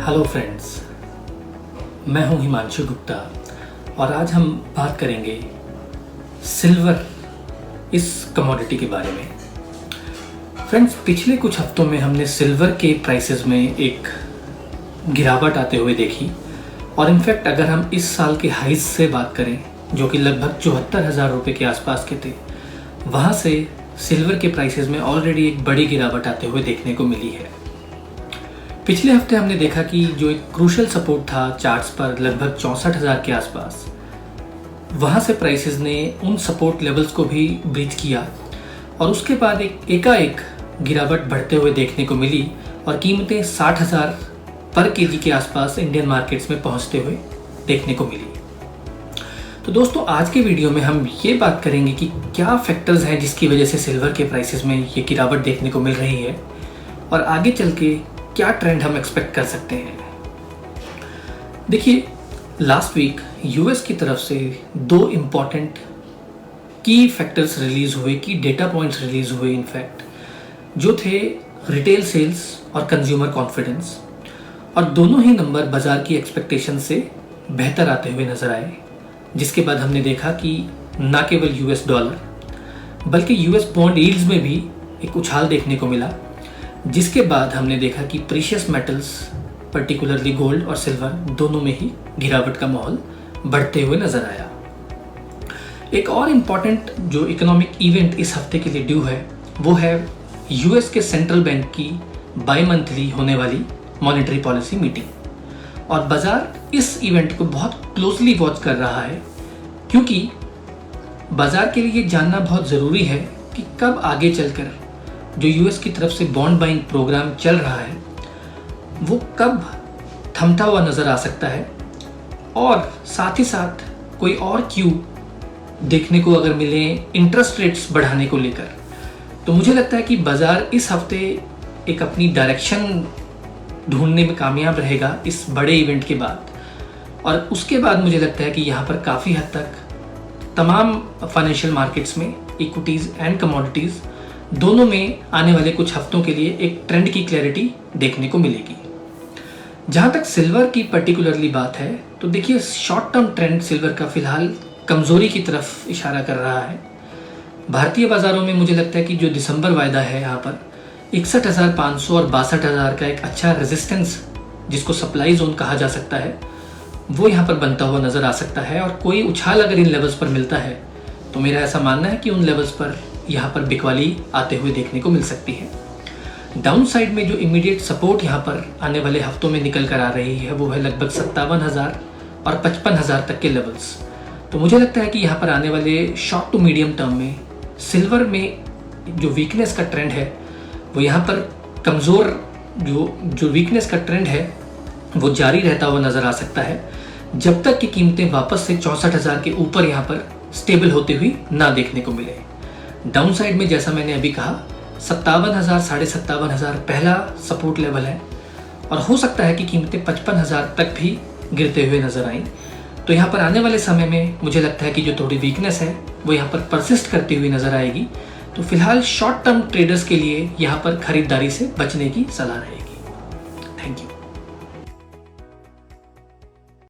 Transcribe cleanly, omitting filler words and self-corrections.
Hello friends, मैं हूं हिमांशु गुप्ता और आज हम बात करेंगे सिल्वर इस कमोडिटी के बारे में। फ्रेंड्स, पिछले कुछ हफ्तों में हमने सिल्वर के प्राइसेस में एक गिरावट आते हुए देखी और इनफैक्ट अगर हम इस साल के हाइज से बात करें जो कि लगभग 74,000 रुपये के आसपास के थे, वहाँ से सिल्वर के प्राइसेस में ऑलरेडी एक बड़ी गिरावट आते हुए देखने को मिली है। पिछले हफ्ते हमने देखा कि जो एक क्रूशल सपोर्ट था चार्ट्स पर लगभग 64,000 के आसपास, वहाँ से प्राइसेस ने उन सपोर्ट लेवल्स को भी ब्रीच किया और उसके बाद एकाएक गिरावट बढ़ते हुए देखने को मिली और कीमतें 60,000 पर केजी के आसपास इंडियन मार्केट्स में पहुँचते हुए देखने को मिली। तो दोस्तों, आज के वीडियो में हम ये बात करेंगे कि क्या फैक्टर्स हैं जिसकी वजह से सिल्वर के प्राइसेस में ये गिरावट देखने को मिल रही है और आगे चल के क्या ट्रेंड हम एक्सपेक्ट कर सकते हैं। देखिए, लास्ट वीक यूएस की तरफ से दो इम्पॉर्टेंट की फैक्टर्स रिलीज हुए, की डेटा पॉइंट्स रिलीज हुए इनफैक्ट, जो थे रिटेल सेल्स और कंज्यूमर कॉन्फिडेंस, और दोनों ही नंबर बाजार की एक्सपेक्टेशन से बेहतर आते हुए नजर आए, जिसके बाद हमने देखा कि न केवल यूएस डॉलर बल्कि यूएस बॉन्ड यील्ड्स में भी एक उछाल देखने को मिला, जिसके बाद हमने देखा कि प्रीशियस मेटल्स पर्टिकुलरली गोल्ड और सिल्वर दोनों में ही गिरावट का माहौल बढ़ते हुए नजर आया। एक और इम्पॉर्टेंट जो इकोनॉमिक इवेंट इस हफ्ते के लिए ड्यू है वो है यूएस के सेंट्रल बैंक की बाई मंथली होने वाली मॉनेटरी पॉलिसी मीटिंग, और बाजार इस इवेंट को बहुत क्लोजली वॉच कर रहा है क्योंकि बाजार के लिए जानना बहुत ज़रूरी है कि कब आगे चलकर जो यूएस की तरफ से बॉन्ड बाइंग प्रोग्राम चल रहा है वो कब थमता हुआ नज़र आ सकता है, और साथ ही साथ कोई और क्यू देखने को अगर मिले इंटरेस्ट रेट्स बढ़ाने को लेकर, तो मुझे लगता है कि बाजार इस हफ्ते एक अपनी डायरेक्शन ढूंढने में कामयाब रहेगा इस बड़े इवेंट के बाद। और उसके बाद मुझे लगता है कि यहाँ पर काफ़ी हद तक तमाम फाइनेंशियल मार्केट्स में इक्विटीज़ एंड कमोडिटीज़ दोनों में आने वाले कुछ हफ्तों के लिए एक ट्रेंड की क्लैरिटी देखने को मिलेगी। जहाँ तक सिल्वर की पर्टिकुलरली बात है, तो देखिए शॉर्ट टर्म ट्रेंड सिल्वर का फिलहाल कमज़ोरी की तरफ इशारा कर रहा है। भारतीय बाज़ारों में मुझे लगता है कि जो दिसंबर वायदा है यहाँ पर 61,500 और 62,000 का एक अच्छा रेजिस्टेंस, जिसको सप्लाई जोन कहा जा सकता है, वो यहाँ पर बनता हुआ नज़र आ सकता है। और कोई उछाल अगर इन लेवल्स पर मिलता है तो मेरा ऐसा मानना है कि उन लेवल्स पर यहाँ पर बिकवाली आते हुए देखने को मिल सकती है। डाउन साइड में जो इमीडिएट सपोर्ट यहाँ पर आने वाले हफ्तों में निकल कर आ रही है वो है लगभग 57,000 और 55,000 तक के लेवल्स। तो मुझे लगता है कि यहाँ पर आने वाले शॉर्ट टू मीडियम टर्म में सिल्वर में जो वीकनेस का ट्रेंड है वो यहाँ पर कमज़ोर जो वीकनेस का ट्रेंड है वो जारी रहता हुआ नज़र आ सकता है, जब तक कि कीमतें वापस से 64,000 के ऊपर यहाँ पर स्टेबल होते हुए ना देखने को मिले। डाउन साइड में जैसा मैंने अभी कहा 57,000 57,500 पहला सपोर्ट लेवल है, और हो सकता है कि कीमतें 55,000 तक भी गिरते हुए नजर आएं। तो यहाँ पर आने वाले समय में मुझे लगता है कि जो थोड़ी वीकनेस है वो यहाँ पर परसिस्ट करती हुई नजर आएगी। तो फिलहाल शॉर्ट टर्म ट्रेडर्स के लिए यहाँ पर खरीदारी से बचने की सलाह रहेगी।